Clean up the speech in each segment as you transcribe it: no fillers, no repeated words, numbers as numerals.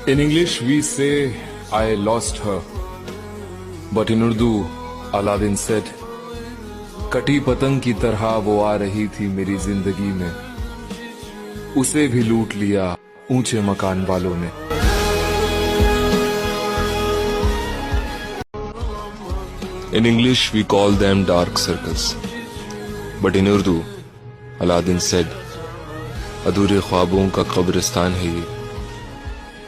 In English we say, I lost her. But in Urdu, Aladdin said, कटी पतंग की तरह वो आ रही थी मेरी जिंदगी में, उसे भी लूट लिया ऊंचे मकान वालों ने। In English we call them dark circles. But in Urdu, Aladdin said, अधूरे ख्वाबों का कब्रिस्तान है ये,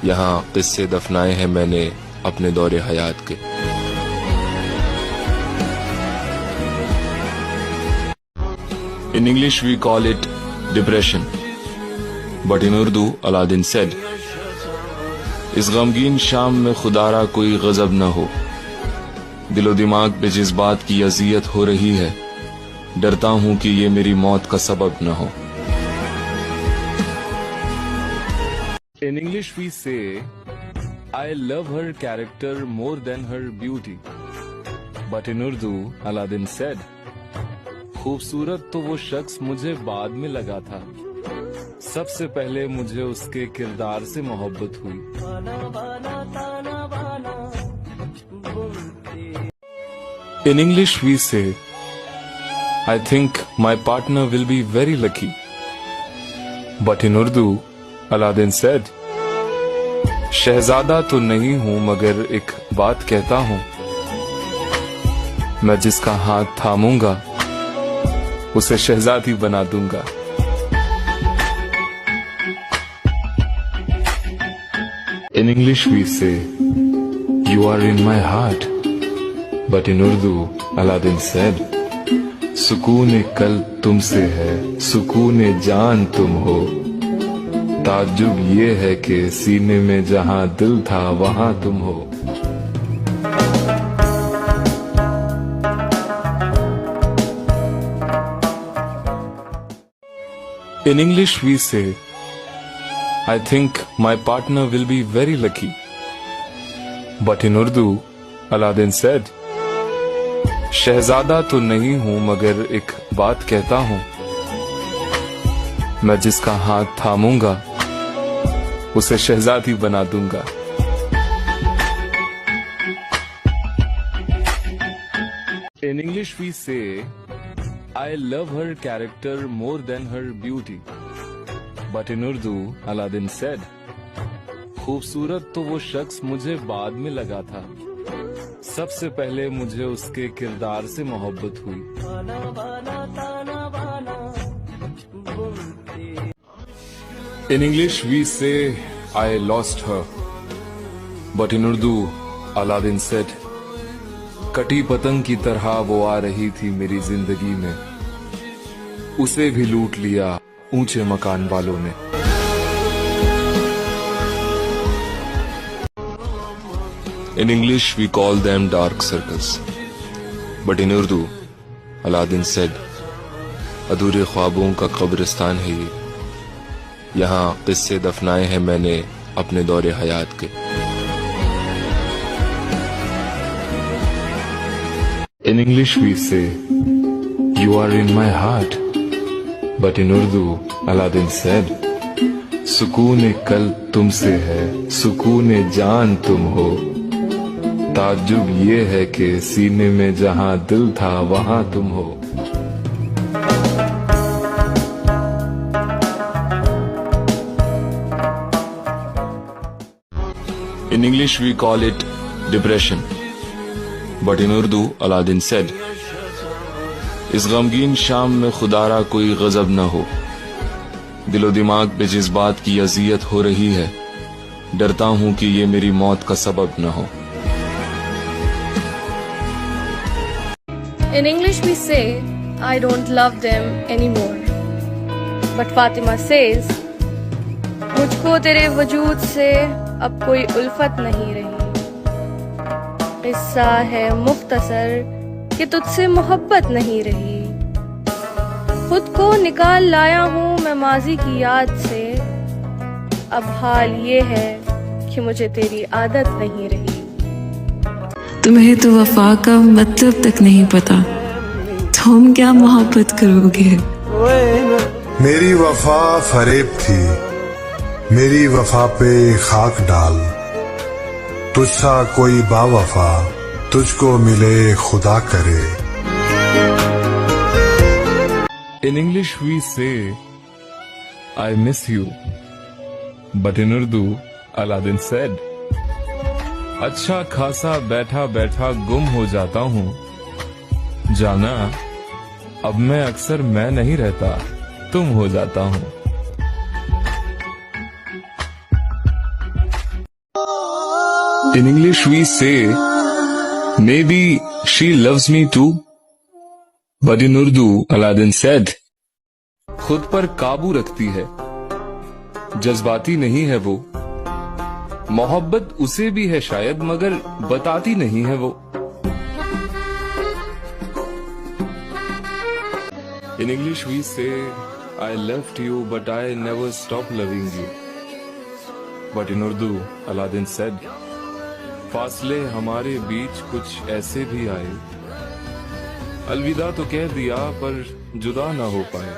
यहाँ किस्से दफनाए हैं मैंने अपने दौरे हयात के। In English we call it depression. But in Urdu, Aladdin said, इस गमगीन शाम में खुदारा कोई गजब न हो, दिलो दिमाग पे जिस बात की अजियत हो रही है, डरता हूं कि ये मेरी मौत का सबब न हो। In English we say, I love her character more than her beauty. But in Urdu, Aladdin said, खूबसूरत तो वो शख्स मुझे बाद में लगा था, सबसे पहले मुझे उसके किरदार से मोहब्बत हुई। In English we say, I think my partner will be very lucky. But in Urdu, Aladdin said, शहजादा तो नहीं हूं मगर एक बात कहता हूं, मैं जिसका हाथ थामूंगा उसे शहजादी बना दूंगा। In English we say, you are in my heart. But in Urdu, Aladdin said, सुकून कल्ब तुमसे है, सुकून जान तुम हो, ताज्जुब ये है कि सीने में जहां दिल था वहां तुम हो। In English we say, I think my partner will be very lucky. But in Urdu, Aladdin said, शहजादा तो नहीं हूं मगर एक बात कहता हूं, मैं जिसका हाथ थामूंगा उसे शहजादी बना दूंगा। In English we say, I love her character more than her beauty. But in Urdu, Aladdin said, खूबसूरत तो वो शख्स मुझे बाद में लगा था, सबसे पहले मुझे उसके किरदार से मोहब्बत हुई। In English we say, I lost her. But in Urdu, Aladdin said, कटी पतंग की तरह वो आ रही थी मेरी जिंदगी में, उसे भी लूट लिया ऊंचे मकान वालों ने। In English we call them dark circles. But in Urdu, Aladdin said, अधूरे ख्वाबों का कब्रिस्तान है ये, यहाँ किस्से दफनाए हैं मैंने अपने दौरे हयात के। In English we say, you are in my heart. But in Urdu, Aladdin said, सुकून कल्ब तुमसे है, सुकून जान तुम हो, ताज्जुब ये है कि सीने में जहां दिल था वहां तुम हो। In English we call it depression. But in Urdu, Aladdin said, इस गमगीन शाम में खुदारा कोई गजब न हो, दिलो दिमाग पे जिस बात की अजियत हो रही है, डरता हूं कि ये मेरी मौत का सबब न हो। In English we say, I don't love them anymore. But Fatima says, मुझको तेरे वजूद से अब कोई उल्फत नहीं रही। किस्सा है मुख्तसर कि तुझसे मोहब्बत नहीं रही। खुद को निकाल लाया हूँ मैं माजी की याद से, अब हाल ये है कि मुझे तेरी आदत नहीं रही। तुम्हें तो वफा का मतलब तक नहीं पता, तुम क्या मोहब्बत करोगे। मेरी वफा फरेब थी, मेरी वफा पे खाक डाल, तुझसा कोई बावफा तुझको मिले खुदा करे। In English we say, I miss you. But in Urdu, Aladdin said, अच्छा खासा बैठा बैठा गुम हो जाता हूँ, जाना अब मैं अक्सर मैं नहीं रहता, तुम हो जाता हूँ। In English we say, maybe she loves me too. But in Urdu, Aladdin said, खुद पर काबू रखती है, जज्बाती नहीं है वो, मोहब्बत उसे भी है शायद मगर बताती नहीं है वो। In English we say, I left you but I never stopped loving you. But in Urdu, Aladdin said, फासले हमारे बीच कुछ ऐसे भी आए, अलविदा तो कह दिया पर जुदा ना हो पाए।